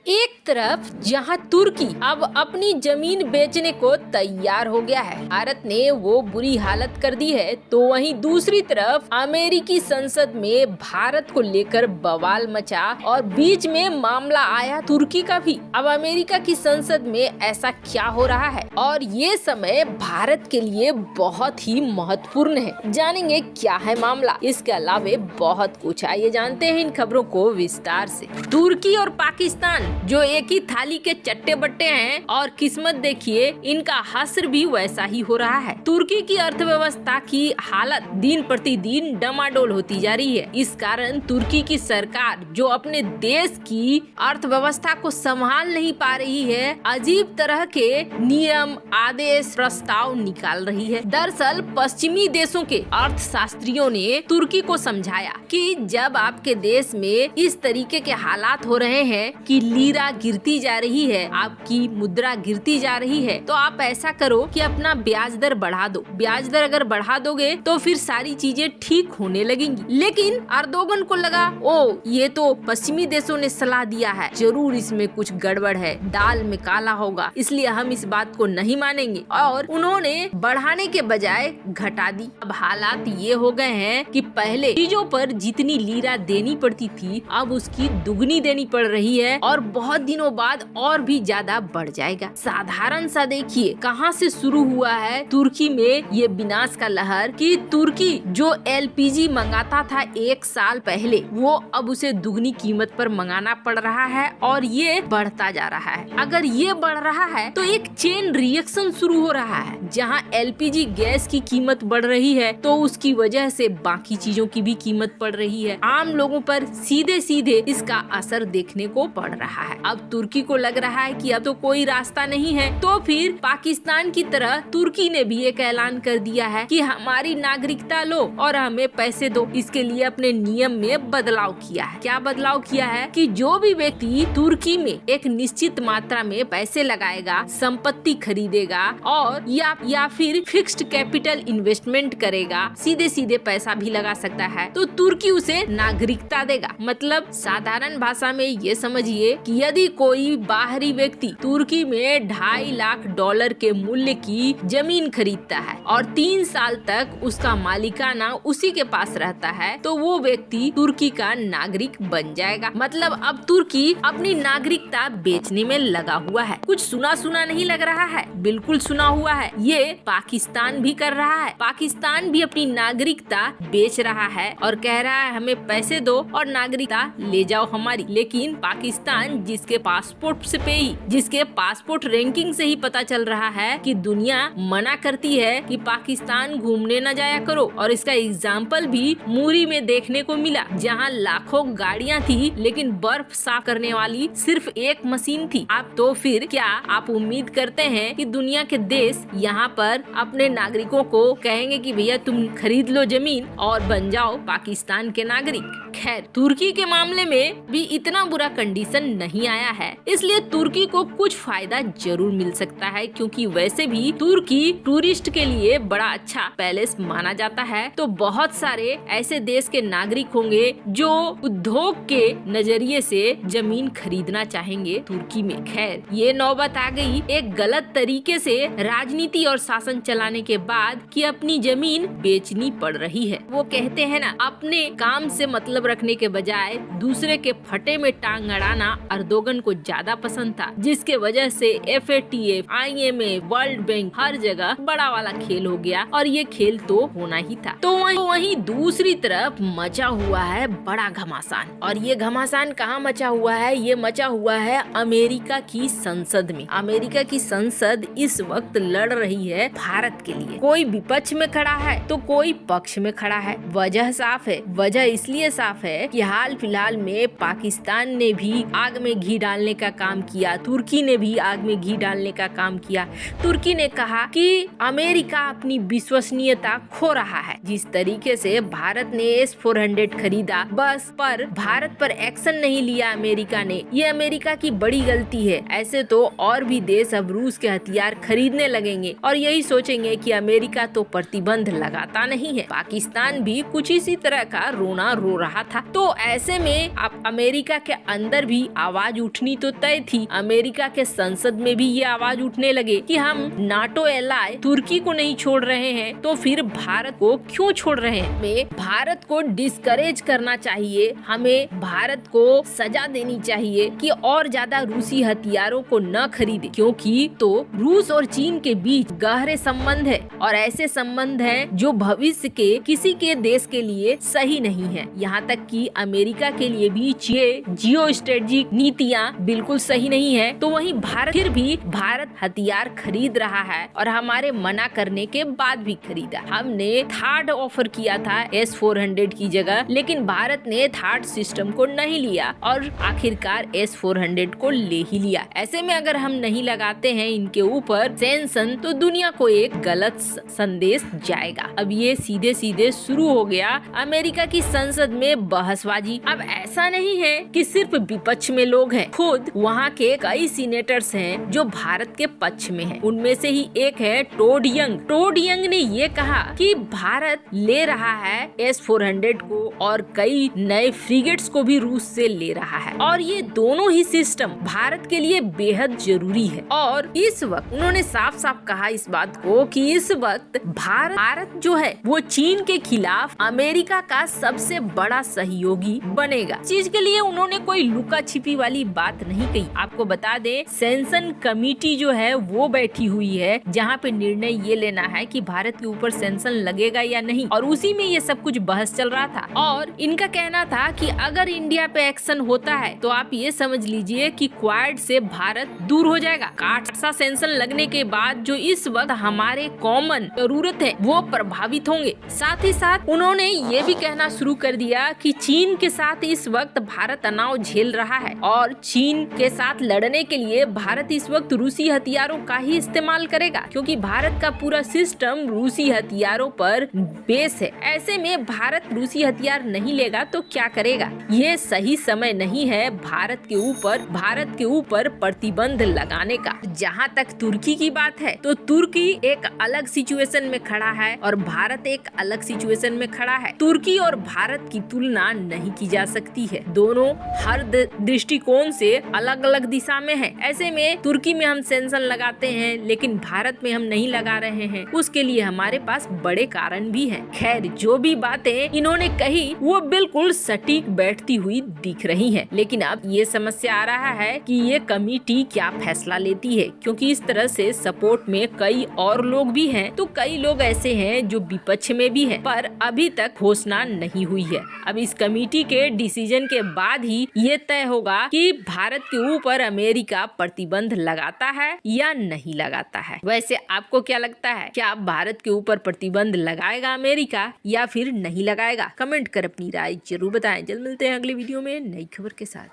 एक तरफ जहां तुर्की अब अपनी जमीन बेचने को तैयार हो गया है, भारत ने वो बुरी हालत कर दी है, तो वहीं दूसरी तरफ अमेरिकी संसद में भारत को लेकर बवाल मचा और बीच में मामला आया तुर्की का भी। अब अमेरिका की संसद में ऐसा क्या हो रहा है और ये समय भारत के लिए बहुत ही महत्वपूर्ण है। जानेंगे क्या है मामला, इसके अलावा बहुत कुछ। आइए जानते हैं इन खबरों को विस्तार से। तुर्की और पाकिस्तान जो एक ही थाली के चट्टे बट्टे हैं और किस्मत देखिए इनका हश्र भी वैसा ही हो रहा है। तुर्की की अर्थव्यवस्था की हालत दिन प्रतिदिन डमाडोल होती जा रही है। इस कारण तुर्की की सरकार जो अपने देश की अर्थव्यवस्था को संभाल नहीं पा रही है, अजीब तरह के नियम, आदेश, प्रस्ताव निकाल रही है। दरअसल पश्चिमी देशों के अर्थशास्त्रियों ने तुर्की को समझाया कि जब आपके देश में इस तरीके के हालात हो रहे हैं कि लीरा गिरती जा रही है, आपकी मुद्रा गिरती जा रही है, तो आप ऐसा करो कि अपना ब्याज दर बढ़ा दो। ब्याज दर अगर बढ़ा दोगे तो फिर सारी चीजें ठीक होने लगेंगी। लेकिन अर्दोगन को लगा ये तो पश्चिमी देशों ने सलाह दिया है, जरूर इसमें कुछ गड़बड़ है, दाल में काला होगा, इसलिए हम इस बात को नहीं मानेंगे और उन्होंने बढ़ाने के बजाय घटा दी। अब हालात ये हो गए हैं कि पहले चीजों पर जितनी लीरा देनी पड़ती थी अब उसकी दुगनी देनी पड़ रही है और बहुत दिनों बाद और भी ज्यादा बढ़ जाएगा। साधारण सा देखिए कहां से शुरू हुआ है तुर्की में ये विनाश का लहर कि तुर्की जो एलपीजी मंगाता था एक साल पहले, वो अब उसे दुगनी कीमत पर मंगाना पड़ रहा है और ये बढ़ता जा रहा है। अगर ये बढ़ रहा है तो एक चेन रिएक्शन शुरू हो रहा है, जहां एलपीजी गैस की कीमत बढ़ रही है तो उसकी वजह से बाकी चीजों की भी कीमत बढ़ रही है। आम लोगों पर सीधे सीधे इसका असर देखने को पड़ रहा है। अब तुर्की को लग रहा है कि अब तो कोई रास्ता नहीं है, तो फिर पाकिस्तान की तरह तुर्की ने भी एक ऐलान कर दिया है कि हमारी नागरिकता लो और हमें पैसे दो। इसके लिए अपने नियम में बदलाव किया है। क्या बदलाव किया है कि जो भी व्यक्ति तुर्की में एक निश्चित मात्रा में पैसे लगाएगा, संपत्ति खरीदेगा और या फिर फिक्स्ड कैपिटल इन्वेस्टमेंट करेगा, सीधे सीधे पैसा भी लगा सकता है, तो तुर्की उसे नागरिकता देगा। मतलब साधारण भाषा में ये समझिए कि यदि कोई बाहरी व्यक्ति तुर्की में $2.5 लाख के मूल्य की जमीन खरीदता है और 3 साल तक उसका मालिकाना उसी के पास रहता है, तो वो व्यक्ति तुर्की का नागरिक बन जाएगा। मतलब अब तुर्की अपनी नागरिकता बेचने में लगा हुआ है। कुछ सुना सुना नहीं लग रहा है, बिल्कुल सुना हुआ है। ये पाकिस्तान भी कर रहा है। पाकिस्तान भी अपनी नागरिकता बेच रहा है और कह रहा है हमें पैसे दो और नागरिकता ले जाओ हमारी। लेकिन पाकिस्तान जिसके पासपोर्ट रैंकिंग से ही पता चल रहा है कि दुनिया मना करती है कि पाकिस्तान घूमने न जाया करो, और इसका एग्जाम्पल भी मुरी में देखने को मिला, जहां लाखों गाड़ियां थी लेकिन बर्फ साफ करने वाली सिर्फ एक मशीन थी। आप तो फिर क्या आप उम्मीद करते हैं कि दुनिया के देश यहाँ पर अपने नागरिकों को कहेंगे कि भैया तुम खरीद लो जमीन और बन जाओ पाकिस्तान के नागरिक? खैर, तुर्की के मामले में भी इतना बुरा कंडीशन नहीं आया है, इसलिए तुर्की को कुछ फायदा जरूर मिल सकता है, क्योंकि वैसे भी तुर्की टूरिस्ट के लिए बड़ा अच्छा पैलेस माना जाता है। तो बहुत सारे ऐसे देश के नागरिक होंगे जो उद्योग के नजरिए से जमीन खरीदना चाहेंगे तुर्की में। खैर, ये नौबत आ गई एक गलत तरीके से राजनीति और शासन चलाने के बाद कि अपनी जमीन बेचनी पड़ रही है। वो कहते हैं ना, अपने काम से मतलब रखने के बजाय दूसरे के फटे में टांग अड़ाना अर्दोगन को ज्यादा पसंद था, जिसके वजह से FATF, IMF, वर्ल्ड बैंक हर जगह बड़ा वाला खेल हो गया और ये खेल तो होना ही था। तो वहीं दूसरी तरफ मचा हुआ है बड़ा घमासान, और ये घमासान कहाँ मचा हुआ है? ये मचा हुआ है अमेरिका की संसद में। अमेरिका की संसद इस वक्त लड़ रही है भारत के लिए। कोई विपक्ष में खड़ा है तो कोई पक्ष में खड़ा है। वजह साफ है। वजह इसलिए साफ है कि हाल फिलहाल में पाकिस्तान ने भी आग में घी डालने का काम किया, तुर्की ने भी आग में घी डालने का काम किया। तुर्की ने कहा कि अमेरिका अपनी विश्वसनीयता खो रहा है। जिस तरीके से भारत ने S-400 खरीदा, बस पर भारत पर एक्शन नहीं लिया अमेरिका ने, ये अमेरिका की बड़ी गलती है। ऐसे तो और भी देश अब रूस के हथियार खरीदने लगेंगे और यही सोचेंगे कि अमेरिका तो प्रतिबंध लगाता नहीं है। पाकिस्तान भी कुछ इसी तरह का रोना रो रहा था। तो ऐसे में अब अमेरिका के अंदर भी आवाज उठनी तो तय थी। अमेरिका के संसद में भी ये आवाज उठने लगे कि हम नाटो एलाय तुर्की को नहीं छोड़ रहे हैं, तो फिर भारत को क्यों छोड़ रहे हैं। हमें भारत को डिस्करेज करना चाहिए, हमें भारत को सजा देनी चाहिए कि और ज्यादा रूसी हथियारों को न खरीदे, क्योंकि तो रूस और चीन के बीच गहरे संबंध है और ऐसे संबंध हैं जो भविष्य के किसी के देश के लिए सही नहीं है। यहाँ तक कि अमेरिका के लिए भी ये जियो स्ट्रेटेजिक नीतियाँ बिल्कुल सही नहीं है। तो वहीं फिर भी भारत हथियार खरीद रहा है और हमारे मना करने के बाद भी खरीदा। हमने थर्ड ऑफर किया था S-400 की जगह, लेकिन भारत ने थर्ड सिस्टम को नहीं लिया और आखिरकार S-400 को ले ही लिया। ऐसे में अगर हम नहीं लगाते हैं इनके ऊपर सैंक्शन तो दुनिया को एक गलत संदेश जाएगा। अब ये सीधे सीधे शुरू हो गया अमेरिका की संसद में बहसबाजी। अब ऐसा नहीं है कि सिर्फ विपक्ष में लोग हैं, खुद वहाँ के कई सीनेटर्स हैं जो भारत के पक्ष में हैं। उनमें से ही एक है टोड यंग। टोड यंग ने ये कहा कि भारत ले रहा है S-400 को और कई नए फ्रिगेट्स को भी रूस से ले रहा है और ये दोनों ही सिस्टम भारत के लिए बेहद जरूरी है। और इस वक्त उन्होंने साफ साफ कहा इस बात को कि इस वक्त भारत जो है वो चीन के खिलाफ अमेरिका का सबसे बड़ा सहयोगी बनेगा। चीज के लिए उन्होंने कोई लुका छिपी वाली बात नहीं कही। आपको बता दें सैंक्शन कमेटी जो है वो बैठी हुई है, जहाँ पे निर्णय ये लेना है कि भारत के ऊपर सैंक्शन लगेगा या नहीं, और उसी में ये सब कुछ बहस चल रहा था। और इनका कहना था कि अगर इंडिया पे एक्शन होता है तो आप ये समझ लीजिए कि क्वाड से भारत दूर हो जाएगा। काटसा सैंक्शन लगने के बाद जो इस वक्त हमारे कॉमन जरूरत है वो प्रभावित होंगे। साथ ही साथ उन्होंने ये भी कहना शुरू कर दिया कि चीन के साथ इस वक्त भारत तनाव झेल रहा है और चीन के साथ लड़ने के लिए भारत इस वक्त रूसी हथियारों का ही इस्तेमाल करेगा, क्योंकि भारत का पूरा सिस्टम रूसी हथियारों पर बेस है। ऐसे में भारत रूसी हथियार नहीं लेगा तो क्या करेगा। ये सही समय नहीं है भारत के ऊपर प्रतिबंध लगाने का। जहाँ तक तुर्की की बात है तो तुर्की एक अलग सिचुएशन में खड़ा है और भारत एक अलग सिचुएशन में खड़ा है। तुर्की और भारत की तुलना नहीं की जा सकती है, दोनों हर दृष्टिकोण से अलग अलग दिशा में है। ऐसे में तुर्की में हम सैंक्शन लगाते हैं लेकिन भारत में हम नहीं लगा रहे हैं, उसके लिए हमारे पास बड़े कारण भी हैं। खैर जो भी बातें इन्होंने कही वो बिल्कुल सटीक बैठती हुई दिख रही हैं, लेकिन अब ये समस्या आ रहा है कि ये कमेटी क्या फैसला लेती है, क्योंकि इस तरह से सपोर्ट में कई और लोग भी हैं, तो कई लोग ऐसे हैं जो विपक्ष में भी हैं, पर अभी तक घोषणा नहीं हुई है। अब इस कमेटी के डिसीजन के बाद ही ये तय होगा कि भारत के ऊपर अमेरिका प्रतिबंध लगाता है या नहीं लगाता है। वैसे आपको क्या लगता है, क्या भारत के ऊपर प्रतिबंध लगाएगा अमेरिका या फिर नहीं लगाएगा? कमेंट कर अपनी राय जरूर बताएं। जल्द मिलते हैं अगले वीडियो में नई खबर के साथ।